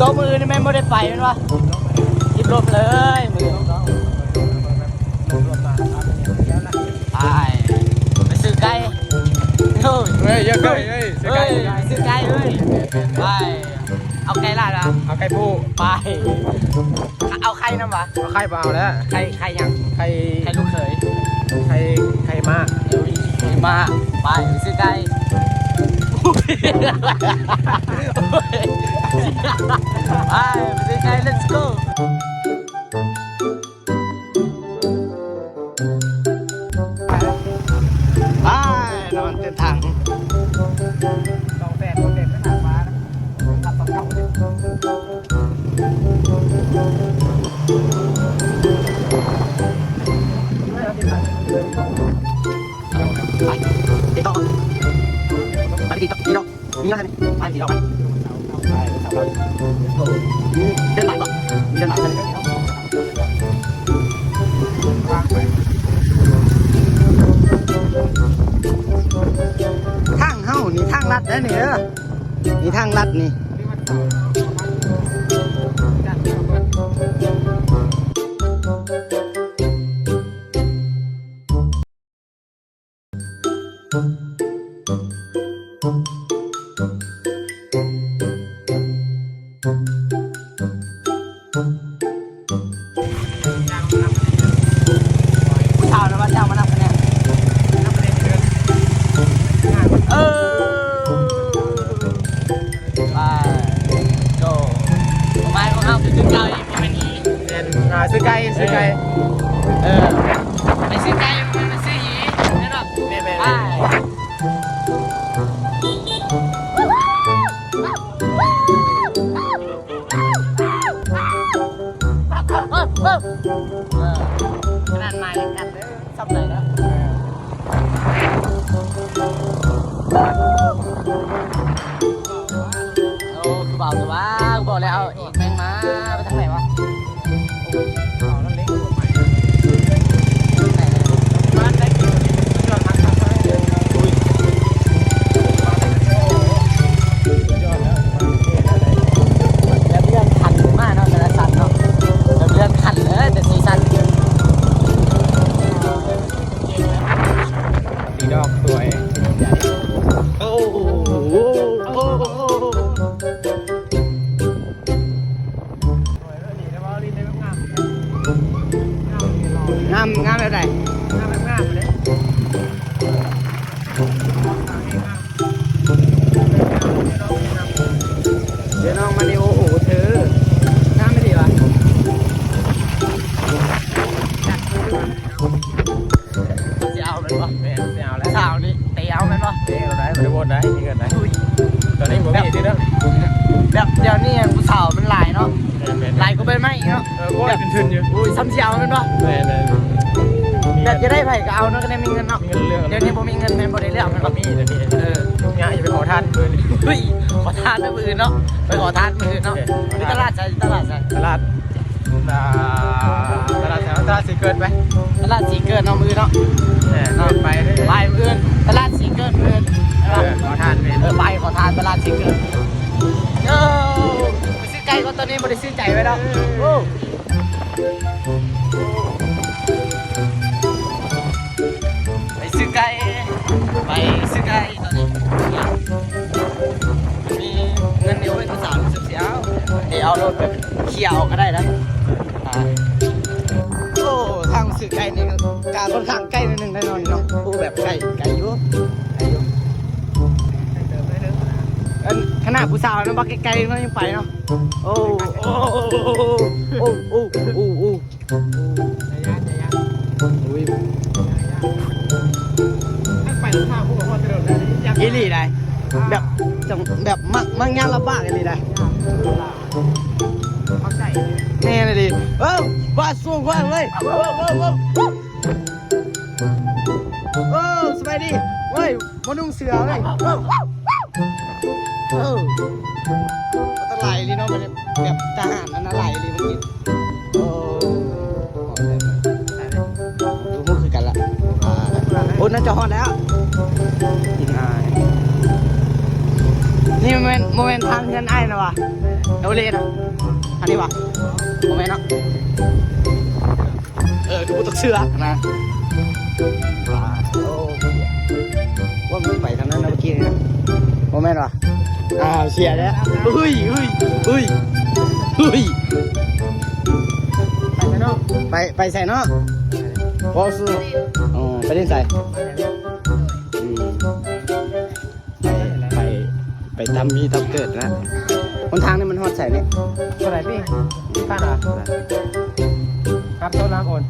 ตัวมือนี่แม่ไม่ได้ไปมั้ยวะยิบลบเลยมือไปซื้อไก่เฮ้ยเยอะไก่เฮ้ยซื้อไก่ซื้อไก่เฮ้ยไปเอาไก่ลาดนะเอาไก่ผู้ไปเอาไข่น้ำวะเอาไข่เปล่าแล้วไข่ยังไข่ลูกเขยไข่มามาไปซื้อไก่ไปซื้อไก่ let's go ไปนอนเต็มถัง200,000คนเด็ดไม่หนักฟ้านะขับสองเก้าเลยไปตีต่อไปตีต่อตีต่อมีอะไรไหมไปตีต่อไปเดินหลังต่อเดินหลังเลยทางเฮ้านี่ทางลัดนะเนี่ยนี่ทางลัดนี่ผู้ชายนะว่าเจ้ามานับคะแนนโจประมาณของเขาไปซื้อไก่เป็นอีซื้อไก่ไปซื้อไก่ไปซื้อหยีนี่หรอไปขนาดไม้กันเลยซับไหนแล้วโอ้คือเบาแต่ว่าบอกแล้วเอาอีกแมงมาไปทางไหนวะบ้านได้กี่จอดพักครับแล้วเรื่องขันมากเนาะแต่ละสัตว์เนาะแล้วเรื่องขันเลยแต่สีสันสีดอกสวยโอ้โหงามแบบไหนเลยเดี๋ยวน้องมาดิโอ้โหเธองามไม่ดีวะจะเอามันปะไม่เอาแล้ว สาวนี่เตะเอามันปะเดี๋ยวได้ไม่ได้วนได้นี่เกินได้ตอนนี้ผมไม่ดีแล้วเดี๋ยวนี้ผู้สาวมันหลายเนาะหลายก็เป็นไม่เนาะก็เป็นทุนอยู่อุ้ยซ้ำเสียวมันปะแบบจะได้ไผ่ก็เอาเนาะก็ได้มีเงินเนาะเดี๋ยวนี้ผมมีเงินเป็นบริเรื่องมันก็มีเนี่ยอย่าไปขอทานมือนี่เฮ้ยขอทานมือเนาะไปขอทานมือเนาะนี่ตลาดใช่ตลาดสีเกินไหมตลาดสีเกินเอามือเนาะไปมือตลาดสีเกินมือขอทานไปขอทานตลาดสีเกินไปซื้อไก่ก็ตอนนี้ไม่ได้ซื้อไก่ไว้แล้วไปซื้อไก่ตอนนี้มีเงินเดียวไว้ตัวสาวรู้สึกเสียวเดี๋ยวเอารถไปเขี่ยก็ได้นะโอ้ทางซื้อไก่นี่การค่อนข้างใกล้นิดนึงแน่นอนเนาะโอ้แบบไก่อยู่ขนาดผู้สาวนะบักไกลๆก็ยังไปเนาะโอ้อีหลีได้แบบมังงานลำบากอีหลีได้แน่เลยดิบ้าสูงกว่าเลยสบายดีเว้ยมานุ่งเสือเลยตะไลเลยเนาะมันแบบทหารนั่นไหลเลยเมื่อกี้ดูมุกคือกันละโอ้น่าจะฮอดแล้วกินง่าย นี่โมเมนต์ทางเงินไอ้นะวะเอเวอเรสต์อันนี้วะโมเมนต์เนาะคือกูต้องเชื่อนะว่ามึงไปทางนั้นนะเมื่อกี้นะโมเมนต์วะเชียร์แล้วอุ้ยไปใส่เนาะพอสู้ไปเล่นใส่ไปทำมีทำเกิดนะบนทางนี่มันฮอดใส่เนี่ยเท่าไหร่พี่ข้าหน่อยครับต้นน้ำโอน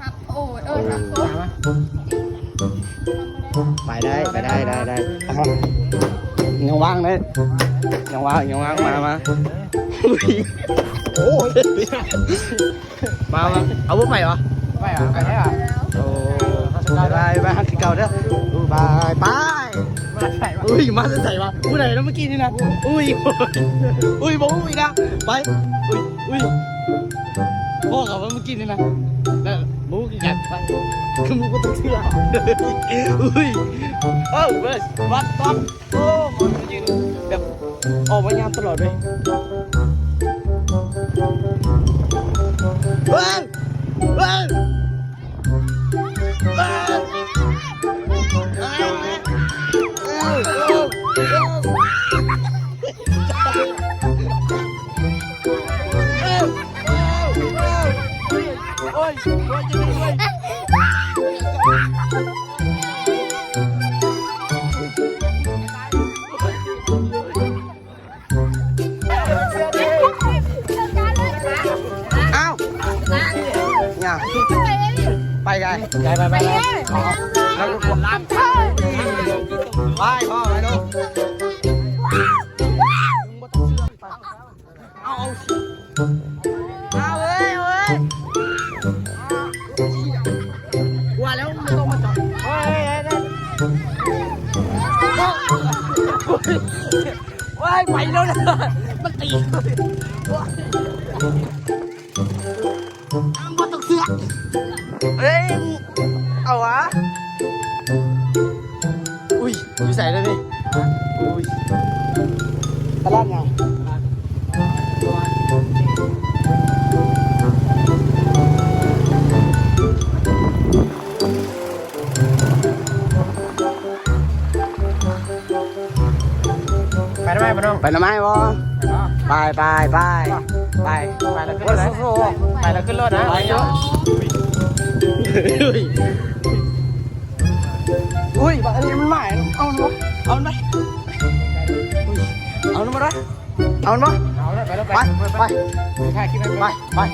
ครับโอ้ยครับโอ้ไปได้ยังว่างเลยยังว่างมาโอ้ยมาเอาบุ้งไปเหรอไปได้เหรอโอ้ไปฮักกี่เก่าเด้อไปอุ้ยมาจะใส่มาผู้ใดแล้วเมื่อกี้นี่นะอุ้ยบอกอุ้ยนะไปอุ้ยพ่อเขาว่าเมื่อกี้นี่นะแล้วมูกี่กันไปคือมูก็ต้องเชื่ออุ้ยเบสวัดต๊อปโอ้มันยืนแบบออกมายามตลอดเลยไปไงไปแล้วก็รับไปพ่อไปลูกเอาเว้ยว่าแล้วไม่ต้องมาจับว้ายไปแล้วนะมันตีมันต้องเสือกเอาวะอุ้ยใส่เลยดิอุ้ยตลาดไงไปทำไมบ่น้องไปทำไมบ่ไปแล้วขึ้นรถไปแล้วขึ้นรถนะอุ้ยอันนี้มันใหม่เอามันไปเอามันไป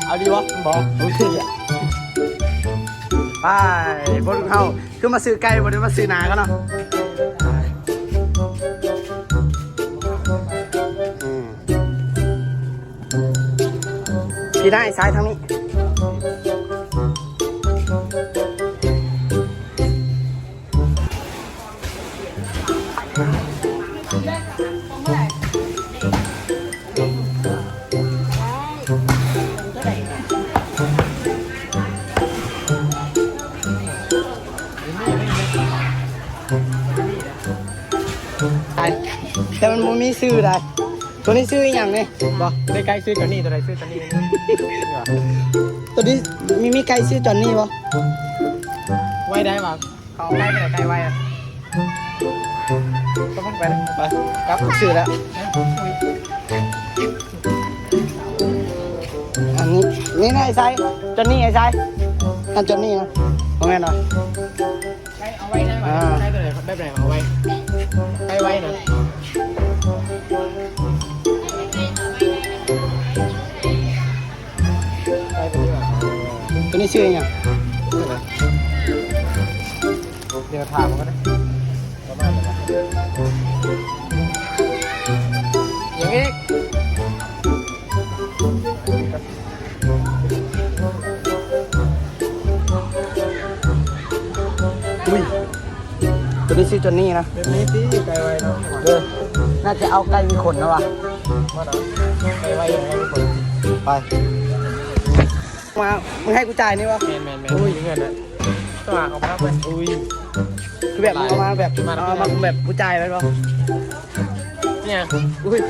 เอาดีวะบอกไปบนเขาคือมาซื้อไก่บนมาซื้อนากันเนาะพี่ได้ซ้ายทางนี้แต่มันมีซื้อได้ตัวนี้ซื้ออย่างนี้บอกได้ไก่ซื้อตัวนี้ตัวใดซื้อตัวนี้ตัวนี้มีไก่ซื้อตัวนี้บ่ไว้ได้บ่เขาไก่ไปไหนไก่ไว้อะก็พักไปครับซื้อแล้วอันนี้นี่ไอ้ไซตัวนี้ไอ้ไซอันตัวนี้นะเอาไงหน่อยเอาไว้ได้ไหมได้ตัวไหนแบบไหนเอาไว้ไก่ไว้นะตัวนี้ชื่อยังเดี๋ยวถามมันก็ได้ประมาณไหนอย่างนี้อุ้ยตัวนี้ชื่อจอนนี่นะตัวนี้ที่ไก่ไว้เนาะน่าจะเอาไก่มีขนนะวะมาเนาะไก่ไว้ยังไงมีขนไปมามึงให้กูจ่ายนี่วะแมนอุ้ยเงินนะตัวเอามาไปอุ้ยคือแบบเอามาแบบเอามาแบบกูจ่ายไปปะ เนี่ยอุ้ย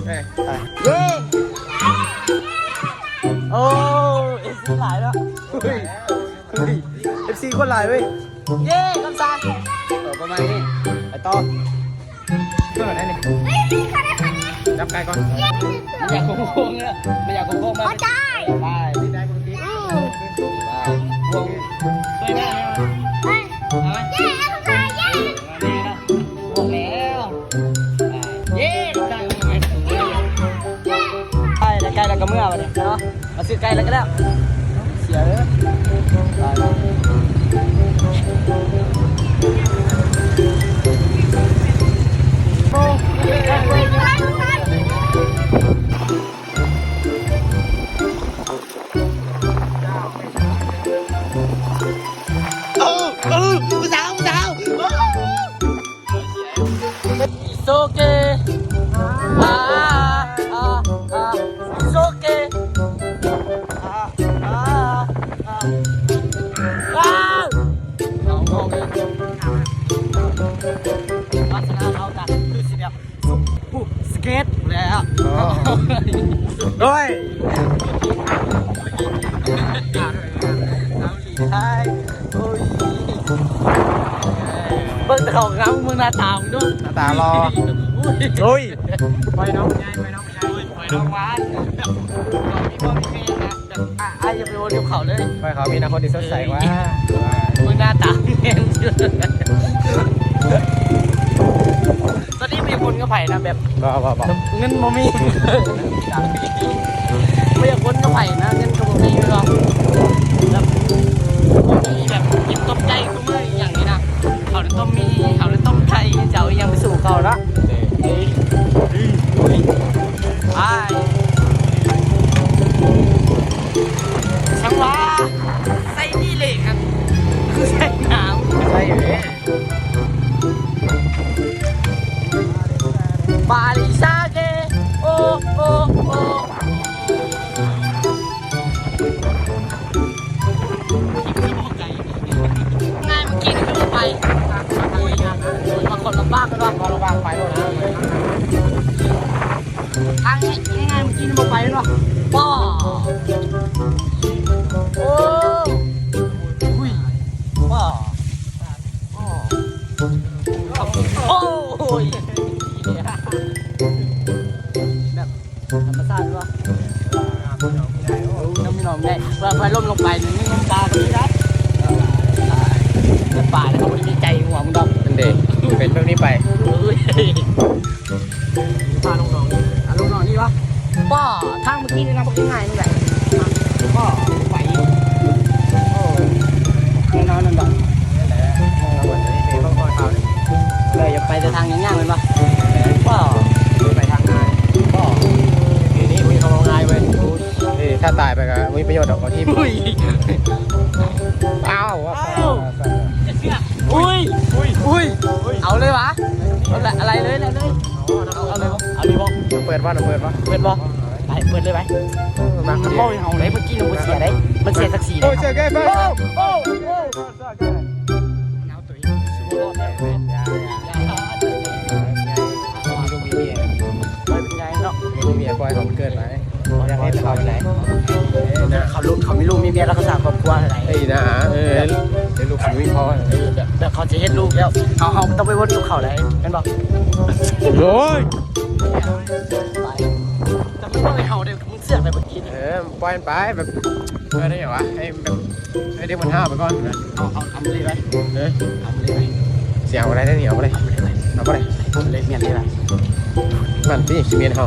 เเย้โอ้เอฟซีหลายแล้วเฮ้ยเอฟซีคนหลายเว้ยเย้คำสั่งประมาณนี้ไอ้ต้อ เพื่อนไหนนี่จับไก่ก่อน ไม่อยากโค้งเนี่ยไม่อยากโค้งมาได้ได้ได้คนดีวงสวยมากเลยเอาไหมเย้วงแล้วเย้ได้ไหมใกล้แล้วใกล้แล้วก็เมื่อวันนี้เนาะมาซื้อใกล้แล้วก็แล้วเสียเลยโซเกโซเกว้าวเอางงเลยลักษณะเรากันคือสิแบบสเก็ตแล้วด้วยใช่โอ้ยเบิ่งแต่เขาครับมึงหน้าตามึงด้วย หน้าตารอ โอ้ย ไปน้องยายไปน้องยาย ไปน้องวานมีพ่อมีแม่นะแบบอ่ะอย่าไปโอนกับเขาเลย ไปเขามีอนาคตที่สดใสว่า มึงหน้าตาแม่งเชื่อตอนนี้มีคนก็ไผ่นะแบบ บอก เงินบ่มีไม่อยากคนก็ไผ่นะเงินก็บ่มีหรอกแบบมีแบบกินต้มใจก็มืออย่างนี้นะเขาเลยต้มมีเขาเลยต้มไทยเจ้ายังไปสู่เขาละไปช่างว่าใส่นี่เลยครับคือใส่น้ำ ใช่อยู่นี่ บาลิซาเกโอโอโอง่ายเมื่อกี้นี่ก็ไปมาคนลำบากกันวะ ก็ระวังไปแล้วนะ ทางง่ายเมื่อกี้นี่มาไปแล้ววะป้อโอ้อุ้ยป้อโอ้ยแบบธรรมชาติวะน้ำมีหนอมได้เวลาไฟล่มลงไปหนึ่งน้ำตาก็มีได้ป่าแล้วเขาไม่ได้มีใจหัวมึงดอก เป็นเด็กเป็นแบบนี้ไป พาลงหนองลงหนองนี่วะป้อทางเมื่อกี้นี่นะบอกง่ายนี่แหละป้อไหวแน่นอนนั่นดอก นี่แหละแล้ววันนี้มีบางคนเขา เลยอย่าไปแต่ทางย่างๆเลยปะป้อ ไปทางงานก็ทีนี้มีเขาง่ายเว้ยถ้าตายไปก็มีประโยชน์ดอกที่ อุ้ย อ้าวว่า อุ้ยอุ้ยเอาเลยวะเอาอะไรเลยอะไรเลยเอาเลยเอาเลยบอก เปิดว่าเปิดว่า เปิดบอกไปเปิดเลยไปมันโม่เอาเลยเมื่อกี้เราเสียได้มันเสียสักสี โอ้เจอแกไปโอ้ เอาตัวเองสู้รอดได้ไหมไปเป็นไงเนาะ มีเมียปล่อยเขาเกิดไหมอยากให้เขาไปไหนนะ เขาลูกเขามีลูกมีเมียแล้วเขาสร้างครอบครัวอะไร ไอ้นะเดี๋ยวลูกมีพ่อ แบบเขาจะเฮ็ดลูกแล้วเขาต้องไปวนลูกเขาเลยกันบอก โอ้ย แต่มันต้องไปเห่าเดี๋ยวมึงเสือกไปเมื่อกี้ ปล่อยไปแบบได้ยังวะให้แบบให้เด็กมันห้าวไปก่อน เอาเลยไป เอาเลยเสียงอะไรได้เนี่ยเอาไปเลยเอาไปเลย เลยเมียนเลยไป มันพี่ชิเมียนเขา